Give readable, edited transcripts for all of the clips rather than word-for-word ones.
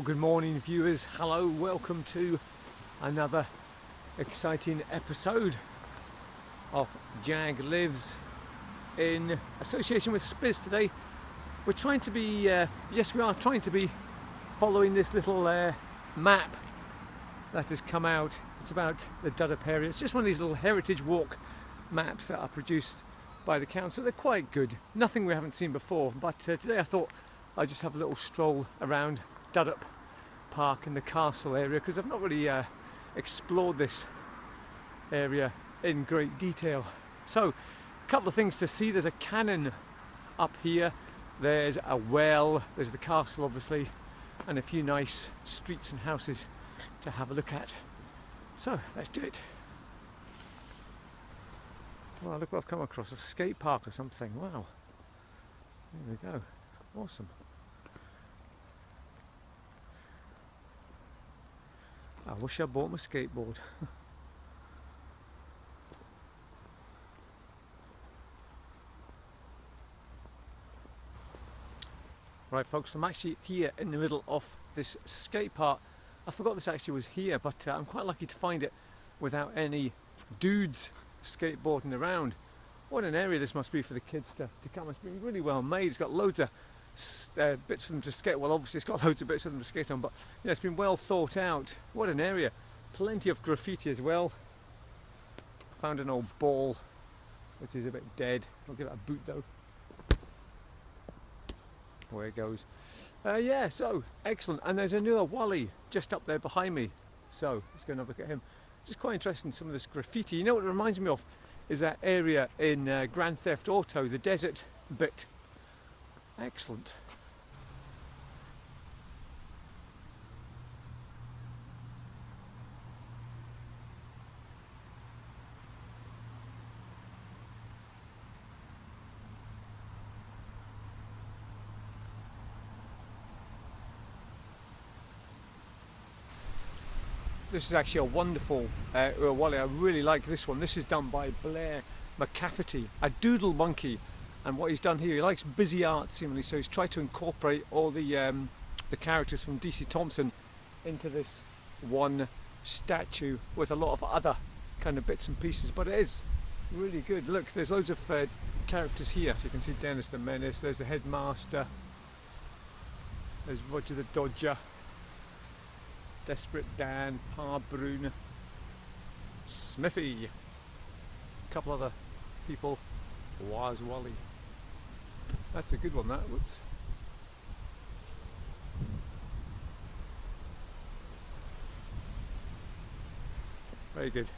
Well, good morning viewers, hello, welcome to another exciting episode of Jag Lives in association with Spiz today. We're trying to be, yes we are trying to be following this little map that has come out. It's about the Dudhope area. It's just one of these little heritage walk maps that are produced by the council. They're quite good, nothing we haven't seen before, but today I thought I'd just have a little stroll around Dudhope Park in the castle area because I've not really explored this area in great detail. So, a couple of things to see. There's a cannon up here, there's a well, there's the castle obviously, and a few nice streets and houses to have a look at. So, let's do it. Well, look what I've come across, a skate park or something. Wow, there we go, awesome. I wish I bought my skateboard. Right folks, I'm actually here in the middle of this skate park. I forgot this actually was here, but I'm quite lucky to find it without any dudes skateboarding around. What an area this must be for the kids to come. It's been really well made. It's got loads of bits for them to skate. Well, obviously it's got loads of bits for them to skate on, but you know, it's been well thought out. What an area. Plenty of graffiti as well. Found an old ball which is a bit dead. I'll give it a boot though. Away it goes. Yeah, so excellent. And there's another Wally just up there behind me, so let's go and have a look at him. Just quite interesting, some of this graffiti. You know what it reminds me of is that area in Grand Theft Auto, the desert bit. Excellent. This is actually a wonderful Wally. I really like this one. This is done by Blair McCafferty, a doodle monkey. And what he's done here, he likes busy art seemingly, so he's tried to incorporate all the characters from DC Thompson into this one statue with a lot of other kind of bits and pieces, but it is really good. Look, there's loads of characters here, so you can see Dennis the Menace, there's the Headmaster, there's Roger the Dodger, Desperate Dan, Pa Brune, Smithy, a couple other people, Was Wally. That's a good one, that. Whoops. Very good.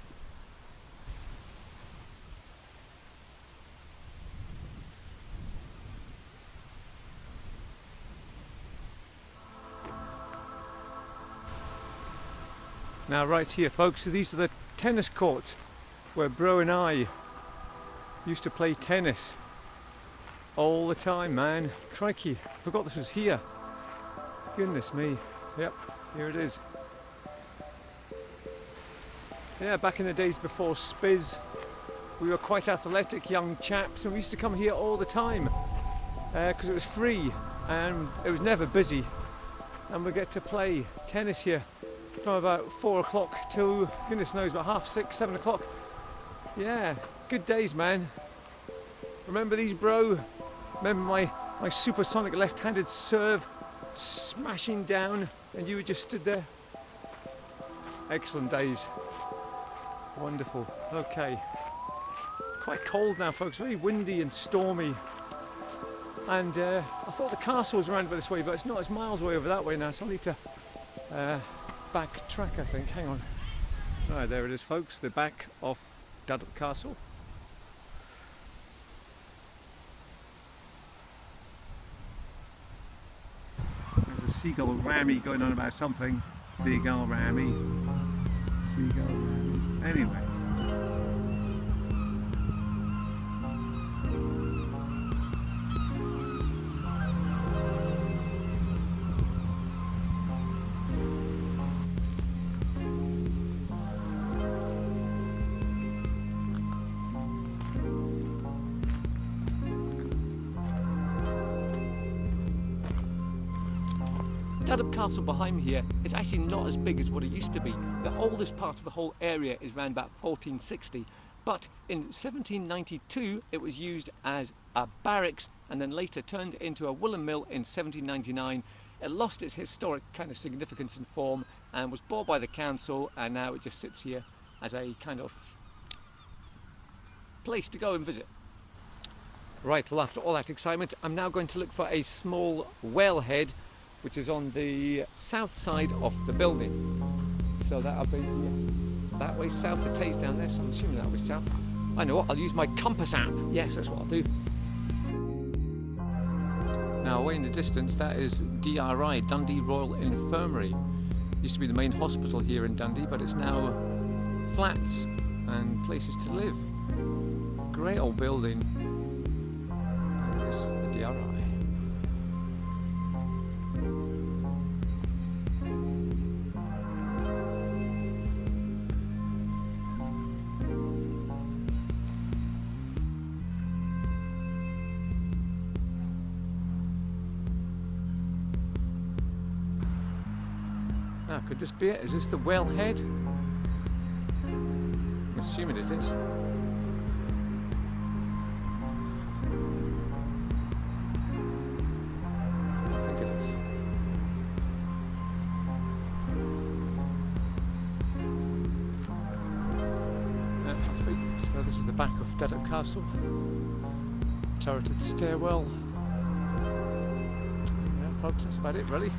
Now right here folks, so these are the tennis courts where Bro and I used to play tennis all the time, man. Crikey, I forgot this was here. Goodness me. Yep, here it is. Yeah, back in the days before Spiz, we were quite athletic young chaps and we used to come here all the time because it was free and it was never busy, and we get to play tennis here from about 4 o'clock till goodness knows about half 6, 7 o'clock. Yeah, good days, man. Remember these, bro? Remember my supersonic left-handed serve smashing down and you just stood there? Excellent days. Wonderful. Okay. It's quite cold now, folks. Very windy and stormy. And I thought the castle was around by this way, but it's not. It's miles away over that way now, so I need to backtrack, I think. Hang on. Right, there it is, folks. The back of Dudhope Castle. There's a seagull Rammy going on about something. Seagull Rammy. Seagull Rammy. Anyway. Dudhope Castle behind me here is actually not as big as what it used to be. The oldest part of the whole area is around about 1460, but in 1792 it was used as a barracks and then later turned into a woolen mill in 1799. It lost its historic kind of significance and form and was bought by the council, and now it just sits here as a kind of place to go and visit. Right, well, after all that excitement, I'm now going to look for a small wellhead which is on the south side of the building. So that'll be that way south. The Tay's down there, so I'm assuming that'll be south. I know what, I'll use my compass app. Yes, that's what I'll do. Now, away in the distance, that is DRI, Dundee Royal Infirmary. Used to be the main hospital here in Dundee, but it's now flats and places to live. Great old building. There it is, the DRI. Ah, could this be it? Is this the wellhead? I'm assuming it is. I think it is. Must be. So this is the back of Dudhope Castle. Turreted stairwell. Yeah, folks, that's about it, really.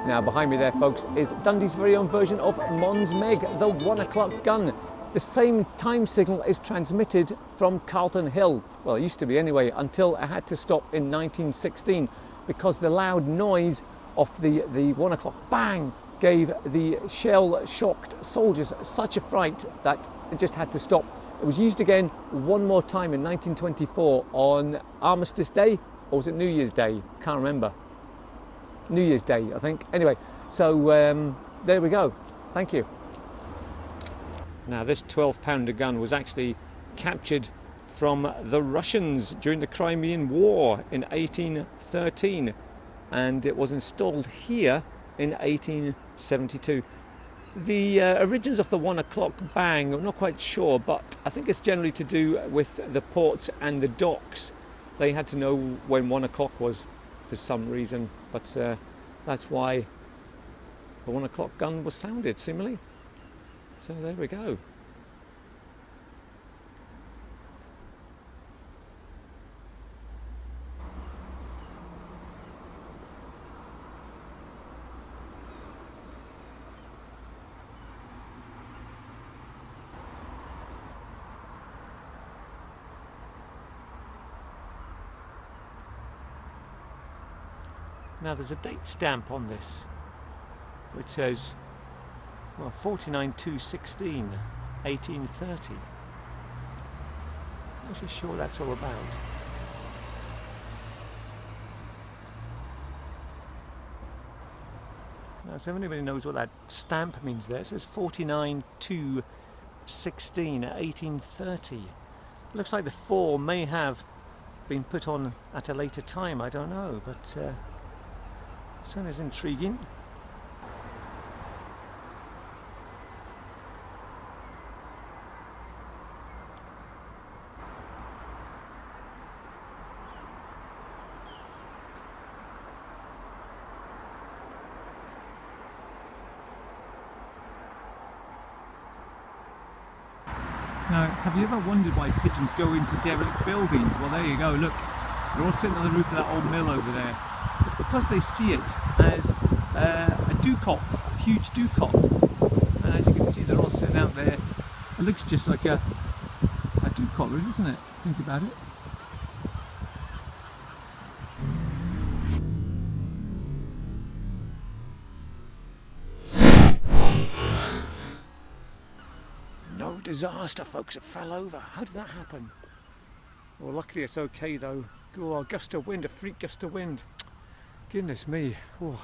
Now behind me there, folks, is Dundee's very own version of Mons Meg, the 1 o'clock gun. The same time signal is transmitted from Carlton Hill. Well, it used to be anyway, until it had to stop in 1916 because the loud noise of the 1 o'clock bang gave the shell-shocked soldiers such a fright that it just had to stop. It was used again one more time in 1924 on Armistice Day, or was it New Year's Day? Can't remember. New Year's Day, I think. Anyway, so there we go. Thank you. Now, this 12-pounder gun was actually captured from the Russians during the Crimean War in 1813, and it was installed here in 1872. The origins of the 1 o'clock bang, I'm not quite sure, but I think it's generally to do with the ports and the docks. They had to know when 1 o'clock was for some reason, but that's why the 1 o'clock gun was sounded, seemingly. So there we go. Now there's a date stamp on this which says, well, 49/2/16, 1830. I'm not sure what that's all about. Now, so if anybody knows what that stamp means there, it says 49/2/16, 1830. Looks like the 4 may have been put on at a later time, I don't know, but sounds intriguing. Now, have you ever wondered why pigeons go into derelict buildings? Well, there you go, look, they're all sitting on the roof of that old mill over there. It's because they see it as a dewcop, a huge dewcop. And as you can see, they're all sitting out there. It looks just like a dewcop, really, doesn't it? Think about it. No disaster, folks, it fell over. How did that happen? Well, luckily it's okay though. Oh, a gust of wind, a freak gust of wind. Goodness me. Oh,